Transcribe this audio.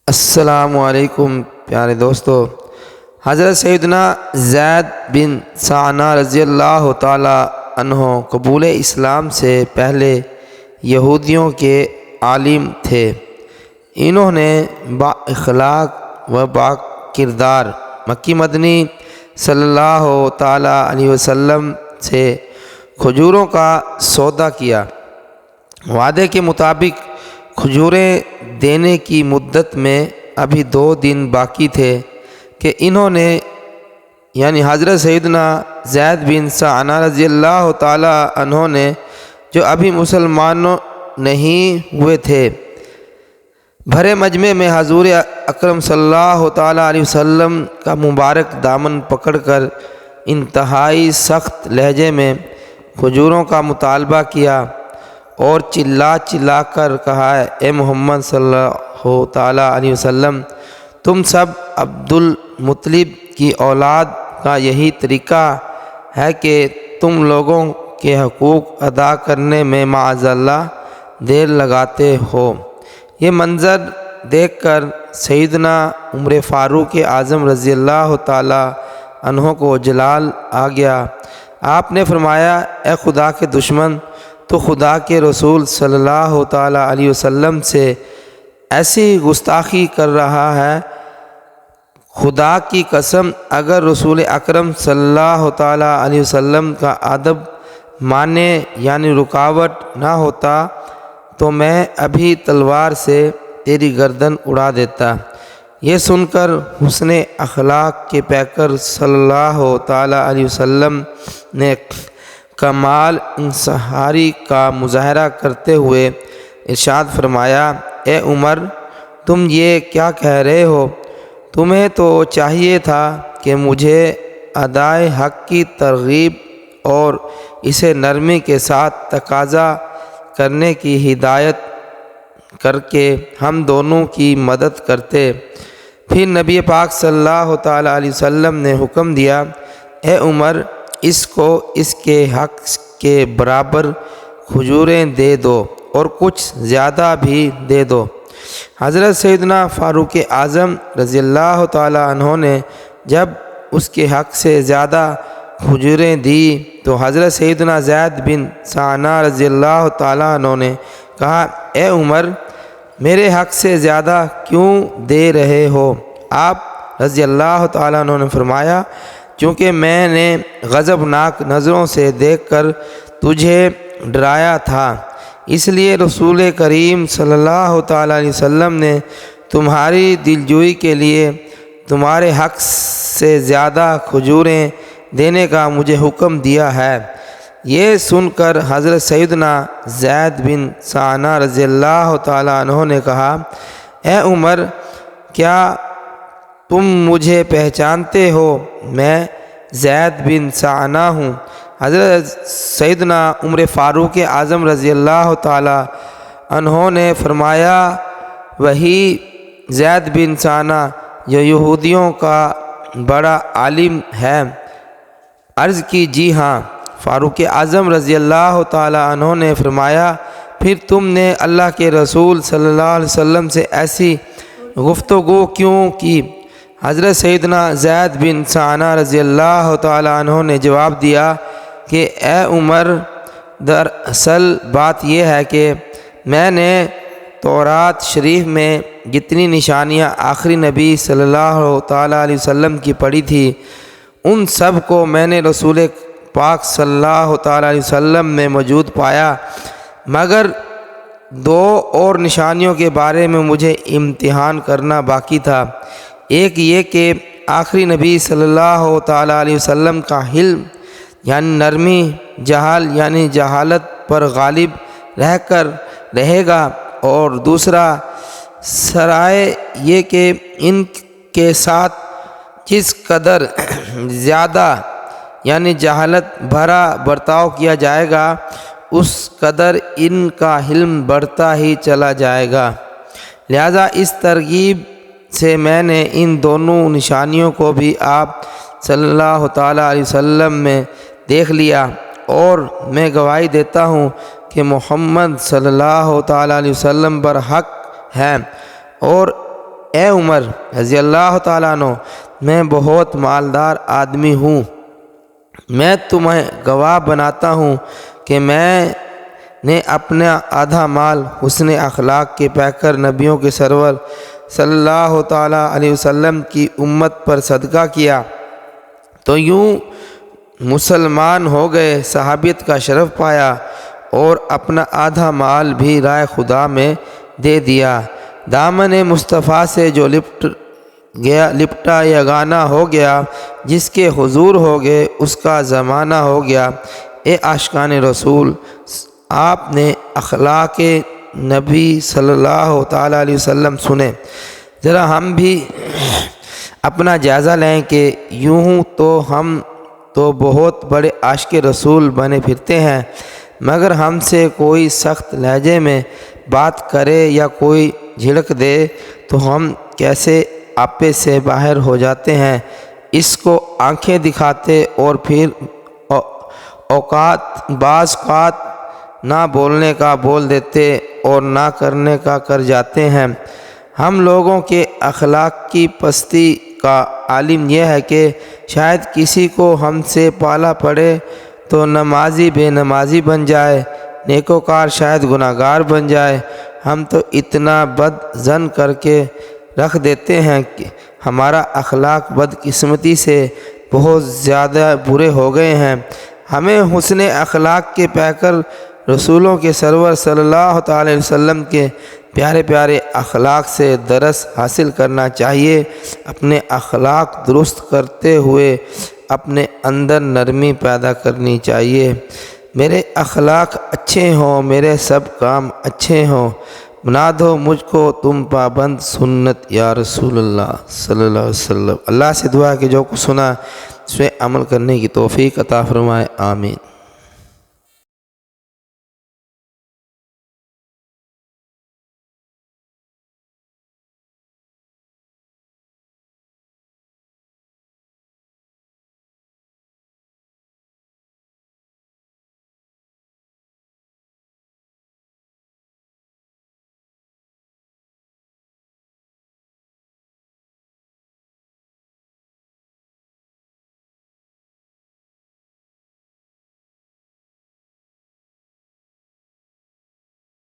السلام علیکم پیارے دوستو۔ حضرت سیدنا زید بن ثانہ رضی اللہ تعالی عنہ قبول اسلام سے پہلے یہودیوں کے عالم تھے۔ انہوں نے با اخلاق و با کردار مکی مدنی صلی اللہ تعالی علیہ وسلم سے کھجوروں کا سودا کیا۔ وعدے کے مطابق کھجوریں دینے کی مدت میں ابھی 2 دن باقی تھے کہ انہوں نے یعنی حضرت سیدنا زید بن ثانہ رضی اللہ تعالی عنہ نے جو ابھی مسلمان نہیں ہوئے تھے، بھرے مجمع میں حضور اکرم صلی اللہ تعالی علیہ وسلم کا مبارک دامن پکڑ کر انتہائی سخت لہجے میں کھجوروں کا مطالبہ کیا اور چلا کر کہا، اے محمد صلی اللہ تعالی علیہ وسلم، تم سب عبد المطلب کی اولاد کا یہی طریقہ ہے کہ تم لوگوں کے حقوق ادا کرنے میں معاذ اللہ دیر لگاتے ہو۔ یہ منظر دیکھ کر سیدنا عمر فاروق اعظم رضی اللہ تعالی عنہ کو جلال آ گیا۔ آپ نے فرمایا، اے خدا کے دشمن، تو خدا کے رسول صلی اللہ تعالی علیہ وسلم سے ایسی گستاخی کر رہا ہے۔ خدا کی قسم، اگر رسول اکرم صلی اللہ تعالی علیہ وسلم کا ادب ماننے یعنی رکاوٹ نہ ہوتا تو میں ابھی تلوار سے تیری گردن اڑا دیتا۔ یہ سن کر حسن اخلاق کے پیکر صلی اللہ تعالی علیہ وسلم نے کمال انصحاری کا مظاہرہ کرتے ہوئے ارشاد فرمایا، اے عمر، تم یہ کیا کہہ رہے ہو؟ تمہیں تو چاہیے تھا کہ مجھے ادائے حق کی ترغیب اور اسے نرمی کے ساتھ تقاضا کرنے کی ہدایت کر کے ہم دونوں کی مدد کرتے۔ پھر نبی پاک صلی اللہ تعالی علیہ وسلم نے حکم دیا، اے عمر، اس کو اس کے حق کے برابر کھجوریں دے دو اور کچھ زیادہ بھی دے دو۔ حضرت سیدنا فاروق اعظم رضی اللہ تعالی عنہ نے جب اس کے حق سے زیادہ کھجوریں دی تو حضرت سیدنا زید بن ثانہ رضی اللہ تعالی عنہ نے کہا، اے عمر، میرے حق سے زیادہ کیوں دے رہے ہو؟ آپ رضی اللہ تعالی عنہ نے فرمایا، چونکہ میں نے غضبناک نظروں سے دیکھ کر تجھے ڈرایا تھا، اس لیے رسول کریم صلی اللہ تعالی علیہ وسلم نے تمہاری دلجوئی کے لیے تمہارے حق سے زیادہ کھجوریں دینے کا مجھے حکم دیا ہے۔ یہ سن کر حضرت سیدنا زید بن ثانہ رضی اللہ تعالی عنہ نے کہا، اے عمر، کیا تم مجھے پہچانتے ہو؟ میں زید بن ثانہ ہوں۔ حضرت سیدنا عمر فاروق اعظم رضی اللہ تعالی عنہ نے فرمایا، وہی زید بن ثانہ جو یہودیوں کا بڑا عالم ہے؟ عرض کی، جی ہاں۔ فاروق اعظم رضی اللہ تعالی عنہ نے فرمایا، پھر تم نے اللہ کے رسول صلی اللہ علیہ وسلم سے ایسی گفتگو کیوں کی؟ حضرت سیدنا زید بن ثانہ رضی اللہ تعالی عنہ نے جواب دیا کہ اے عمر، دراصل بات یہ ہے کہ میں نے تورات شریف میں جتنی نشانیاں آخری نبی صلی اللہ تعالی علیہ وسلم کی پڑھی تھی، ان سب کو میں نے رسول پاک صلی اللہ تعالی علیہ وسلم میں موجود پایا، مگر 2 اور نشانیوں کے بارے میں مجھے امتحان کرنا باقی تھا۔ ایک یہ کہ آخری نبی صلی اللہ تعالی علیہ وسلم کا حلم یعنی نرمی، جہال یعنی جہالت پر غالب رہ کر رہے گا، اور دوسرا سرائے یہ کہ ان کے ساتھ جس قدر زیادہ یعنی جہالت بھرا برتاؤ کیا جائے گا، اس قدر ان کا حلم بڑھتا ہی چلا جائے گا۔ لہذا اس ترغیب سے میں نے ان دونوں نشانیوں کو بھی آپ صلی اللہ تعالی علیہ وسلم میں دیکھ لیا، اور میں گواہی دیتا ہوں کہ محمد صلی اللہ تعالی علیہ وسلم برحق ہیں، اور اے عمر رضی اللہ تعالیٰ عنہ، میں بہت مالدار آدمی ہوں، میں تمہیں گواہ بناتا ہوں کہ میں نے اپنا آدھا مال حسن اخلاق کے پیکر نبیوں کے سرور صلی اللہ تعالیٰ علیہ وسلم کی امت پر صدقہ کیا، تو یوں مسلمان ہو گئے، صحابیت کا شرف پایا اور اپنا آدھا مال بھی رائے خدا میں دے دیا۔ دامن مصطفیٰ سے جو لپٹا یگانہ ہو گیا، جس کے حضور ہو گئے اس کا زمانہ ہو گیا۔ اے عاشقان رسول، آپ نے اخلاق نبی صلی اللہ تعالیٰ علیہ وسلم سنے، ذرا ہم بھی اپنا جائزہ لیں کہ یوں تو ہم تو بہت بڑے عاشق رسول بنے پھرتے ہیں، مگر ہم سے کوئی سخت لہجے میں بات کرے یا کوئی جھڑک دے تو ہم کیسے آپے سے باہر ہو جاتے ہیں، اس کو آنکھیں دکھاتے اور پھر بعض اوقات نہ بولنے کا بول دیتے اور نہ کرنے کا کر جاتے ہیں۔ ہم لوگوں کے اخلاق کی پستی کا عالم یہ ہے کہ شاید کسی کو ہم سے پالا پڑے تو نمازی بے نمازی بن جائے، نیکوکار شاید گناہگار بن جائے۔ ہم تو اتنا بد ظن کر کے رکھ دیتے ہیں کہ ہمارا اخلاق بدقسمتی سے بہت زیادہ برے ہو گئے ہیں۔ ہمیں حسن اخلاق کے پیکر رسولوں کے سرور صلی اللہ تعالی علیہ وسلم کے پیارے پیارے اخلاق سے درس حاصل کرنا چاہیے۔ اپنے اخلاق درست کرتے ہوئے اپنے اندر نرمی پیدا کرنی چاہیے۔ میرے اخلاق اچھے ہوں، میرے سب کام اچھے ہوں، بنا دو مجھ کو تم پابند سنت یا رسول اللہ صلی اللہ علیہ وسلم۔ اللہ سے دعا کہ جو کچھ سنا اس پہ عمل کرنے کی توفیق عطا فرمائے، آمین۔